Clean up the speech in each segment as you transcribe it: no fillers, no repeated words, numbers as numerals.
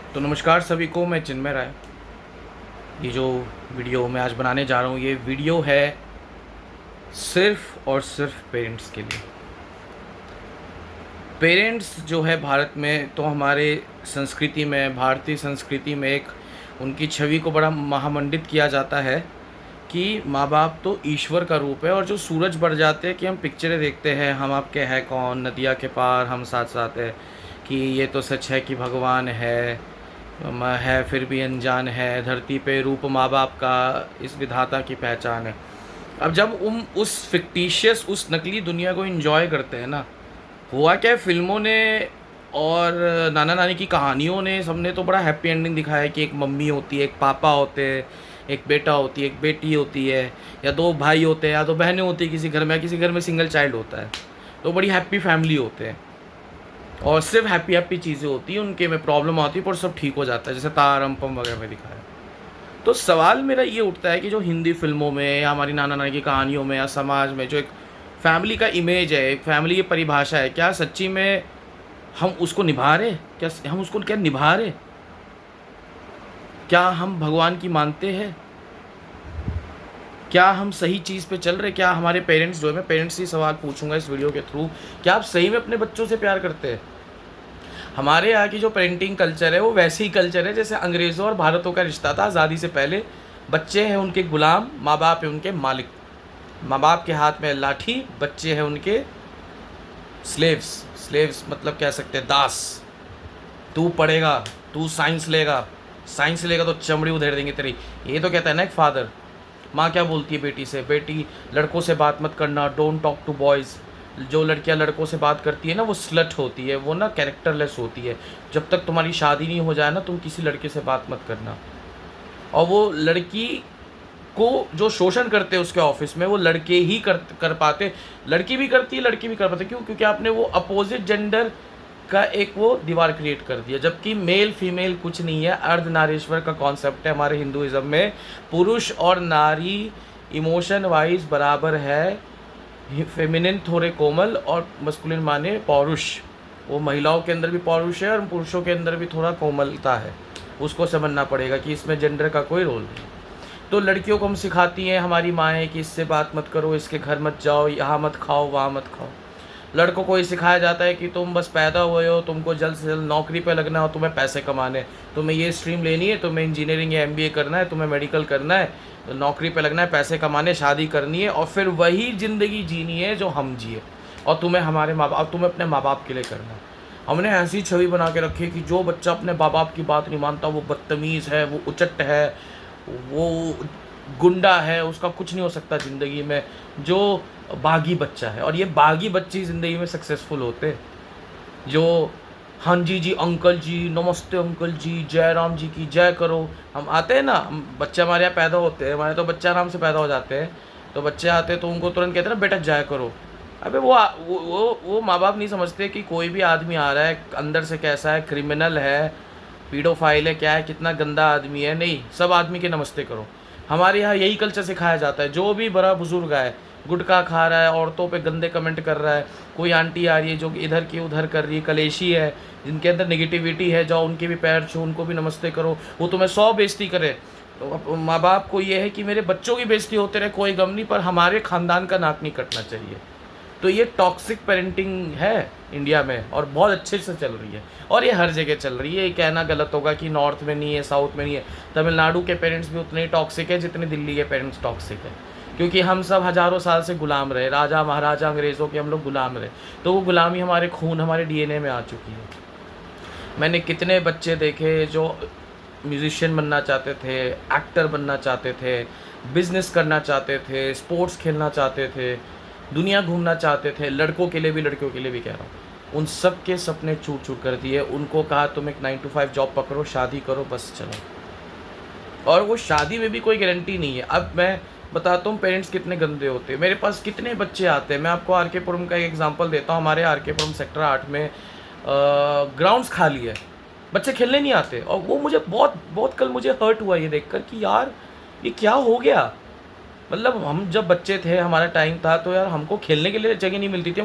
तो नमस्कार सभी को, मैं चिन्मय राय। ये जो वीडियो मैं आज बनाने जा रहा हूँ, ये वीडियो है सिर्फ़ और सिर्फ पेरेंट्स के लिए। पेरेंट्स जो है भारत में, तो हमारे संस्कृति में, भारतीय संस्कृति में एक उनकी छवि को बड़ा महामंडित किया जाता है कि माँ बाप तो ईश्वर का रूप है। और जो सूरज बढ़ जाते हैं कि हम पिक्चरें देखते हैं, हम आपके हैं कौन, नदिया के पार, हम साथ साथ है, कि ये तो सच है कि भगवान है फिर भी अनजान है, धरती पे रूप माँ बाप का इस विधाता की पहचान है। अब जब उस फिक्टिशियस, उस नकली दुनिया को एंजॉय करते हैं ना, हुआ क्या है, फिल्मों ने और नाना नानी की कहानियों ने, सबने तो बड़ा हैप्पी एंडिंग दिखाया है कि एक मम्मी होती है, एक पापा होते हैं, एक बेटा होती है, एक बेटी होती है, या दो भाई होते हैं, या दो बहनें होती है किसी घर में, या किसी घर में सिंगल चाइल्ड होता है, तो बड़ी हैप्पी फैमिली होते हैं और सिर्फ हैप्पी हैप्पी चीज़ें होती हैं उनके में, प्रॉब्लम आती है पर सब ठीक हो जाता है, जैसे तारम पम वगैरह में दिखाया। तो सवाल मेरा ये उठता है कि जो हिंदी फिल्मों में या हमारी नाना नानी की कहानियों में या समाज में जो एक फैमिली का इमेज है, एक फैमिली की परिभाषा है, क्या सच्ची में हम उसको निभा रहे? क्या हम उसको क्या निभा रहे? क्या हम भगवान की मानते हैं? क्या हम सही चीज़ पे चल रहे? क्या हमारे पेरेंट्स जो है, मैं पेरेंट्स से सवाल पूछूंगा इस वीडियो के थ्रू, क्या आप सही में अपने बच्चों से प्यार करते हैं? हमारे यहाँ की जो पेरेंटिंग कल्चर है वो वैसे ही कल्चर है जैसे अंग्रेज़ों और भारतों का रिश्ता था आज़ादी से पहले। बच्चे हैं उनके गुलाम, माँ बाप है उनके मालिक। माँ बाप के हाथ में लाठी, बच्चे हैं उनके स्लेव्स। स्लेव्स मतलब कह सकते हैं दास। तू पढ़ेगा, तू साइंस लेगा, साइंस लेगा तो चमड़ी उधेड़ देंगे तेरी। ये तो कहता है ना एक फादर। माँ क्या बोलती है बेटी से? बेटी लड़कों से बात मत करना, डोंट टॉक टू बॉयज़। जो लड़कियां लड़कों से बात करती है ना, वो स्लट होती है, वो ना कैरेक्टरलेस होती है। जब तक तुम्हारी शादी नहीं हो जाए ना, तुम किसी लड़के से बात मत करना। और वो लड़की को जो शोषण करते हैं उसके ऑफिस में, वो लड़के ही कर पाते। लड़की भी करती है, लड़की भी कर पाते। क्यों? क्योंकि आपने वो अपोजिट जेंडर का एक वो दीवार क्रिएट कर दिया, जबकि मेल फीमेल कुछ नहीं है। अर्धनारीश्वर का कॉन्सेप्ट है हमारे हिंदुइज्म में। पुरुष और नारी इमोशन वाइज बराबर है। फेमिनिन थोड़े कोमल और मस्कुलिन माने पौरुष। वो महिलाओं के अंदर भी पौरुष है और पुरुषों के अंदर भी थोड़ा कोमलता है। उसको समझना पड़ेगा कि इसमें जेंडर का कोई रोल नहीं। तो लड़कियों को हम सिखाती हैं हमारी माएँ कि इससे बात मत करो, इसके घर मत जाओ, यहाँ मत खाओ, वहाँ मत खाओ। लड़कों को ये सिखाया जाता है कि तुम बस पैदा हुए हो, तुमको जल्द से जल्द नौकरी पे लगना हो, तुम्हें पैसे कमाने, तुम्हें ये स्ट्रीम लेनी है, तुम्हें इंजीनियरिंग या एमबीए करना है, तुम्हें मेडिकल करना है, तो नौकरी पे लगना है, पैसे कमाने, शादी करनी है और फिर वही ज़िंदगी जीनी है जो हम जिए। और तुम्हें हमारे माँ बाप, तुम्हें अपने माँ बाप के लिए करना है। हमने ऐसी छवि बना के रखी है कि जो बच्चा अपने माँ बाप की बात नहीं मानता वो बदतमीज़ है, वो उचट है, वो गुंडा है, उसका कुछ नहीं हो सकता ज़िंदगी में। जो बागी बच्चा है, और ये बागी बच्चे ज़िंदगी में सक्सेसफुल होते हैं, जो हाँ जी जी अंकल जी, नमस्ते अंकल जी, जय राम जी की जय करो। हम आते हैं ना, हम बच्चे हमारे यहाँ पैदा होते हैं, हमारे तो बच्चे आराम से पैदा हो जाते हैं, तो बच्चे आते हैं तो उनको तुरंत कहते हैं ना बेटा जय करो। अबे वो माँ बाप नहीं समझते कि कोई भी आदमी आ रहा है अंदर से कैसा है, क्रिमिनल है, पीडोफाइल है, क्या है, कितना गंदा आदमी है, नहीं, सब आदमी के नमस्ते करो। हमारे यहाँ यही कल्चर सिखाया जाता है। जो भी बड़ा बुजुर्ग है, गुटखा खा रहा है, औरतों पे गंदे कमेंट कर रहा है, कोई आंटी आ रही है जो कि इधर की उधर कर रही है, कलेशी है, जिनके अंदर नेगेटिविटी है, जाओ उनके भी पैर छू, उनको भी नमस्ते करो, वो तुम्हें 100 बेइज्जती करे। तो माँ बाप को ये है कि मेरे बच्चों की बेइज्जती होते रहे, कोई गम नहीं, पर हमारे ख़ानदान का नाक नहीं कटना चाहिए। तो ये टॉक्सिक पेरेंटिंग है इंडिया में और बहुत अच्छे से चल रही है, और ये हर जगह चल रही है। ये कहना गलत होगा कि नॉर्थ में नहीं है, साउथ में नहीं है। तमिलनाडु के पेरेंट्स भी उतने ही टॉक्सिक है जितने दिल्ली के पेरेंट्स टॉक्सिक है, क्योंकि हम सब हज़ारों साल से गुलाम रहे, राजा महाराजा अंग्रेज़ों के हम लोग गुलाम रहे, तो वो गुलामी हमारे खून, हमारे डीएनए में आ चुकी है। मैंने कितने बच्चे देखे जो म्यूजिशियन बनना चाहते थे, एक्टर बनना चाहते थे, बिजनेस करना चाहते थे, स्पोर्ट्स खेलना चाहते थे, दुनिया घूमना चाहते थे, लड़कों के लिए भी लड़कियों के लिए भी कह रहा हूँ। उन सब के सपने चूर चूर कर दिए। उनको कहा तुम एक 9 to 5 जॉब पकड़ो, शादी करो, बस चलो। और वो शादी में भी कोई गारंटी नहीं है। अब मैं बताता हूँ पेरेंट्स कितने गंदे होते हैं। मेरे पास कितने बच्चे आते हैं, मैं आपको आर के पुरम का एक एग्जांपल देता हूँ। हमारे आर के पुरम सेक्टर 8 में ग्राउंड्स खाली है, बच्चे खेलने नहीं आते। और वो मुझे बहुत बहुत कल मुझे हर्ट हुआ ये देखकर कि यार ये क्या हो गया। मतलब हम जब बच्चे थे, हमारा टाइम था, तो यार हमको खेलने के लिए जगह नहीं मिलती थी,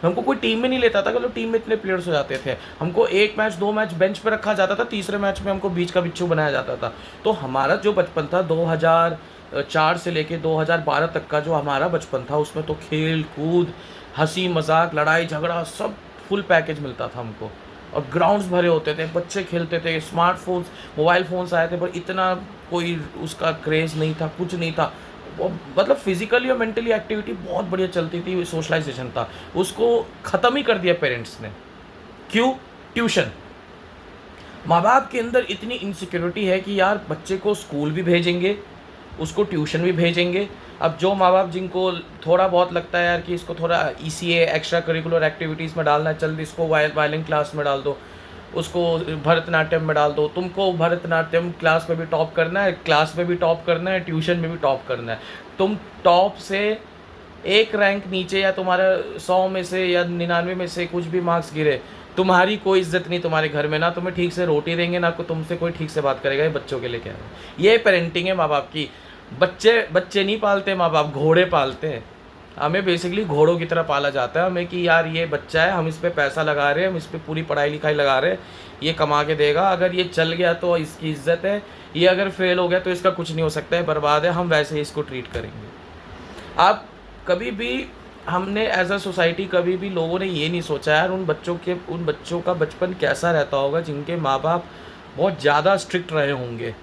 हमको कोई टीम में नहीं लेता था, मतलब टीम में इतने प्लेयर्स हो जाते थे, हमको 1 मैच 2 मैच बेंच पे रखा जाता था, तीसरे मैच में हमको बीच का बिच्छू बनाया जाता था। तो हमारा जो बचपन था 2004 से लेके 2012 तक का जो हमारा बचपन था, उसमें तो खेल कूद, हंसी मजाक, लड़ाई झगड़ा, सब फुल पैकेज मिलता था हमको। और ग्राउंड्स भरे होते थे, बच्चे खेलते थे, स्मार्टफोन्स, मोबाइल फ़ोन्स आए थे, पर इतना कोई उसका क्रेज़ नहीं था, कुछ नहीं था। मतलब फिजिकली और मेंटली एक्टिविटी बहुत बढ़िया चलती थी, सोशलाइजेशन था, उसको ख़त्म ही कर दिया पेरेंट्स ने। क्यों? ट्यूशन। माँ बाप के अंदर इतनी इनसिक्योरिटी है कि यार बच्चे को स्कूल भी भेजेंगे, उसको ट्यूशन भी भेजेंगे। अब जो माँ बाप जिनको थोड़ा बहुत लगता है यार कि इसको थोड़ा ECA एक्स्ट्रा करिकुलर एक्टिविटीज़ में डालना है, जल्दी इसको वायलिन क्लास में डाल दो, उसको भरतनाट्यम में डाल दो, तुमको भरतनाट्यम क्लास में भी टॉप करना है, क्लास में भी टॉप करना है, ट्यूशन में भी टॉप करना है। तुम टॉप से एक रैंक नीचे या तुम्हारा 100 में से या 99 में से कुछ भी मार्क्स गिरे, तुम्हारी कोई इज्जत नहीं तुम्हारे घर में, ना तुम्हें ठीक से रोटी देंगे, ना तुमसे कोई ठीक से बात करेगा। ये बच्चों के लिए कह रहे हैं, ये पेरेंटिंग है माँ बाप की। बच्चे नहीं पालते माँ बाप, घोड़े पालते हैं। हमें बेसिकली घोड़ों की तरह पाला जाता है हमें, कि यार ये बच्चा है, हम इस पर पैसा लगा रहे हैं, हम इस पर पूरी पढ़ाई लिखाई लगा रहे हैं, ये कमा के देगा, अगर ये चल गया तो इसकी इज्जत है, ये अगर फेल हो गया तो इसका कुछ नहीं हो सकता है, बर्बाद है, हम वैसे ही इसको ट्रीट करेंगे। आप कभी भी, हमने एज अ सोसाइटी कभी भी लोगों ने ये नहीं सोचा यार उन बच्चों का बचपन कैसा रहता होगा जिनके माँ बाप बहुत ज़्यादा स्ट्रिक्ट रहे होंगे।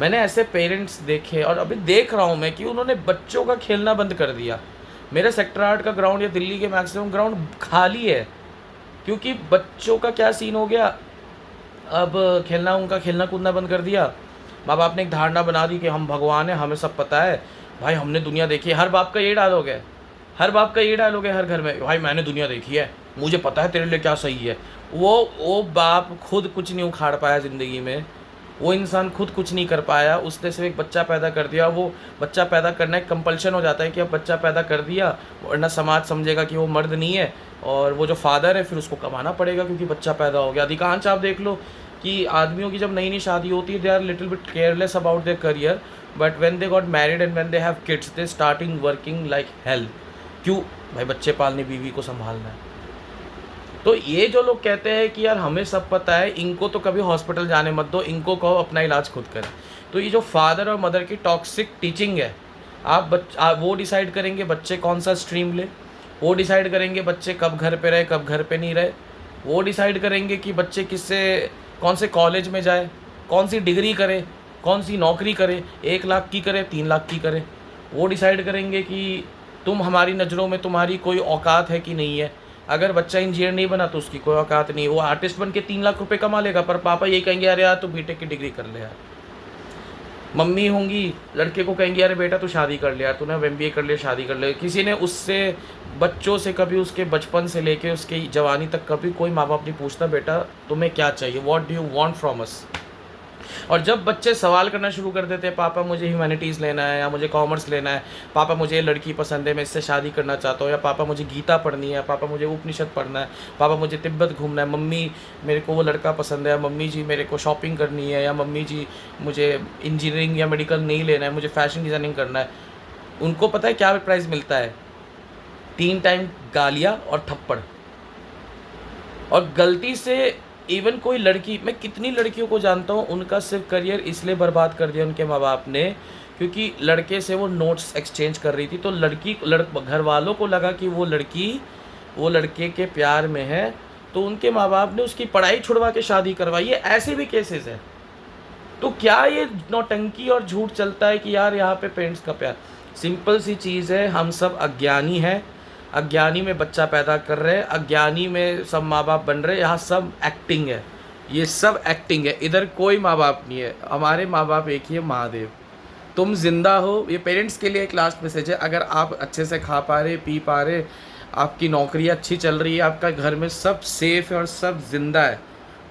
मैंने ऐसे पेरेंट्स देखे, और अभी देख रहा हूँ मैं, कि उन्होंने बच्चों का खेलना बंद कर दिया। मेरे सेक्टर 8 का ग्राउंड या दिल्ली के मैक्सिमम ग्राउंड खाली है, क्योंकि बच्चों का क्या सीन हो गया, अब उनका खेलना कूदना बंद कर दिया। माँ बाप ने एक धारणा बना दी कि हम भगवान हैं, हमें सब पता है। भाई हमने दुनिया देखी है, हर बाप का ये डायलॉग है, हर घर में, भाई मैंने दुनिया देखी है, मुझे पता है तेरे लिए क्या सही है। वो बाप खुद कुछ नहीं उखाड़ पाया ज़िंदगी में, वो इंसान खुद कुछ नहीं कर पाया, उसने सिर्फ एक बच्चा पैदा कर दिया। वो बच्चा पैदा करना एक कंपल्शन हो जाता है कि अब बच्चा पैदा कर दिया, वरना समाज समझेगा कि वो मर्द नहीं है, और वो जो फादर है फिर उसको कमाना पड़ेगा क्योंकि बच्चा पैदा हो गया। अधिकांश आप देख लो कि आदमियों की जब नई नई शादी होती है, they are little bit careless about their career, but when they got married and when they have kids, they starting working like hell. क्यों? भाई बच्चे पालने, बीवी को संभालना है। तो ये जो लोग कहते हैं कि यार हमें सब पता है, इनको तो कभी हॉस्पिटल जाने मत दो, इनको कहो अपना इलाज खुद करें। तो ये जो फादर और मदर की टॉक्सिक टीचिंग है, आप वो डिसाइड करेंगे बच्चे कौन सा स्ट्रीम ले, वो डिसाइड करेंगे बच्चे कब घर पे रहे, कब घर पे नहीं रहे, वो डिसाइड करेंगे कि बच्चे कौन से कॉलेज में जाए, कौन सी डिग्री करे, कौन सी नौकरी करे, 1 लाख की करे, 3 लाख की करे। वो डिसाइड करेंगे कि तुम हमारी नज़रों में तुम्हारी कोई औकात है कि नहीं है। अगर बच्चा इंजीनियर नहीं बना तो उसकी कोई औकात नहीं, वो आर्टिस्ट बन के 3 लाख रुपए कमा लेगा, पर पापा ये कहेंगे अरे यार तू बीटेक की डिग्री कर ले यार। मम्मी होंगी लड़के को कहेंगी अरे बेटा तू शादी कर ले यार, तूने MBA कर ले, शादी कर ले। किसी ने उससे बच्चों से कभी उसके बचपन से लेके उसकी जवानी तक कभी कोई माँ बाप नहीं पूछता बेटा तुम्हें क्या चाहिए, what do you want from us. और जब बच्चे सवाल करना शुरू कर देते हैं, पापा मुझे ह्यूमैनिटीज़ लेना है, या मुझे कॉमर्स लेना है, पापा मुझे ये लड़की पसंद है मैं इससे शादी करना चाहता हूँ, या पापा मुझे गीता पढ़नी है, पापा मुझे उपनिषद पढ़ना है, पापा मुझे तिब्बत घूमना है, मम्मी मेरे को वो लड़का पसंद है, या मम्मी जी मेरे को शॉपिंग करनी है, या मम्मी जी मुझे इंजीनियरिंग या मेडिकल नहीं लेना है, मुझे फैशन डिज़ाइनिंग करना है। उनको पता है क्या प्राइज़ मिलता है? 3 टाइम गालियाँ और थप्पड़। और गलती से इवन कोई लड़की, मैं कितनी लड़कियों को जानता हूँ उनका सिर्फ करियर इसलिए बर्बाद कर दिया उनके माँ बाप ने क्योंकि लड़के से वो नोट्स एक्सचेंज कर रही थी, तो घर वालों को लगा कि वो लड़की वो लड़के के प्यार में है, तो उनके माँ बाप ने उसकी पढ़ाई छुड़वा के शादी करवाई है। ऐसे भी केसेस हैं। तो क्या ये नौटंकी और झूठ चलता है कि यार यहाँ पे पेरेंट्स का प्यार? सिंपल सी चीज़ है, हम सब अज्ञानी हैं, अज्ञानी में बच्चा पैदा कर रहे हैं, अज्ञानी में सब माँ बाप बन रहे हैं। यहाँ सब एक्टिंग है, ये सब एक्टिंग है, इधर कोई माँ बाप नहीं है। हमारे माँ बाप एक ही है, महादेव। तुम जिंदा हो। ये पेरेंट्स के लिए एक लास्ट मैसेज है, अगर आप अच्छे से खा पा रहे, पी पा रहे, आपकी नौकरी अच्छी चल रही है, आपका घर में सब सेफ है और सब जिंदा है,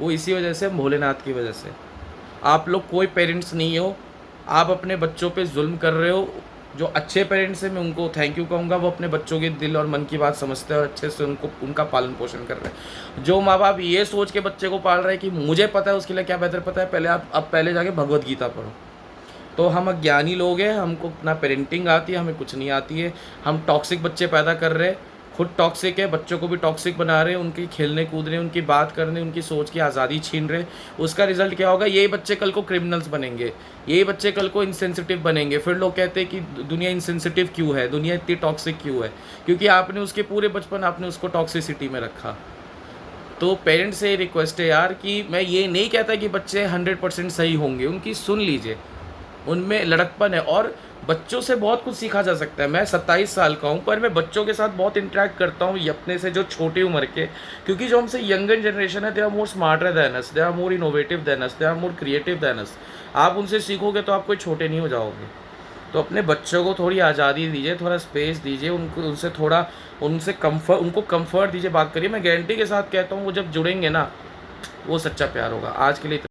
वो इसी वजह से, भोलेनाथ की वजह से। आप लोग कोई पेरेंट्स नहीं हो, आप अपने बच्चों पे जुल्म कर रहे हो। जो अच्छे पेरेंट्स हैं मैं उनको थैंक यू कहूँगा, वो अपने बच्चों के दिल और मन की बात समझते हैं और अच्छे से उनका पालन पोषण कर रहे हैं। जो माँ बाप ये सोच के बच्चे को पाल रहे हैं कि मुझे पता है उसके लिए क्या बेहतर, पता है, पहले जाके भगवत गीता पढ़ो, तो हम अज्ञानी लोग हैं, हमको ना पेरेंटिंग आती है, हमें कुछ नहीं आती है। हम टॉक्सिक बच्चे पैदा कर रहे हैं, खुद टॉक्सिक है, बच्चों को भी टॉक्सिक बना रहे हैं, उनकी खेलने कूदने, उनकी बात करने, उनकी सोच की आज़ादी छीन रहे। उसका रिजल्ट क्या होगा? यही बच्चे कल को क्रिमिनल्स बनेंगे, यही बच्चे कल को इंसेंसिटिव बनेंगे। फिर लोग कहते हैं कि दुनिया इंसेंसिटिव क्यों है, दुनिया इतनी टॉक्सिक क्यों है? क्योंकि आपने उसके पूरे बचपन आपने उसको टॉक्सिसिटी में रखा। तो पेरेंट्स से रिक्वेस्ट है यार कि मैं ये नहीं कहता कि बच्चे 100% सही होंगे, उनकी सुन लीजिए, उनमें लड़कपन है और बच्चों से बहुत कुछ सीखा जा सकता है। मैं 27 साल का हूँ, पर मैं बच्चों के साथ बहुत इंटरेक्ट करता हूँ, ये अपने से जो छोटी उम्र के, क्योंकि जो हमसे यंगर जनरेशन है, they are more smarter than us, they are more innovative than us, they are more creative than us. आप उनसे सीखोगे तो आप कोई छोटे नहीं हो जाओगे। तो अपने बच्चों को थोड़ी आज़ादी दीजिए, थोड़ा स्पेस दीजिए, उनको उनसे थोड़ा उनसे कम्फर्ट उनको कम्फर्ट दीजिए, बात करिए। मैं गारंटी के साथ कहता हूँ वो जब जुड़ेंगे ना, वो सच्चा प्यार होगा। आज के लिए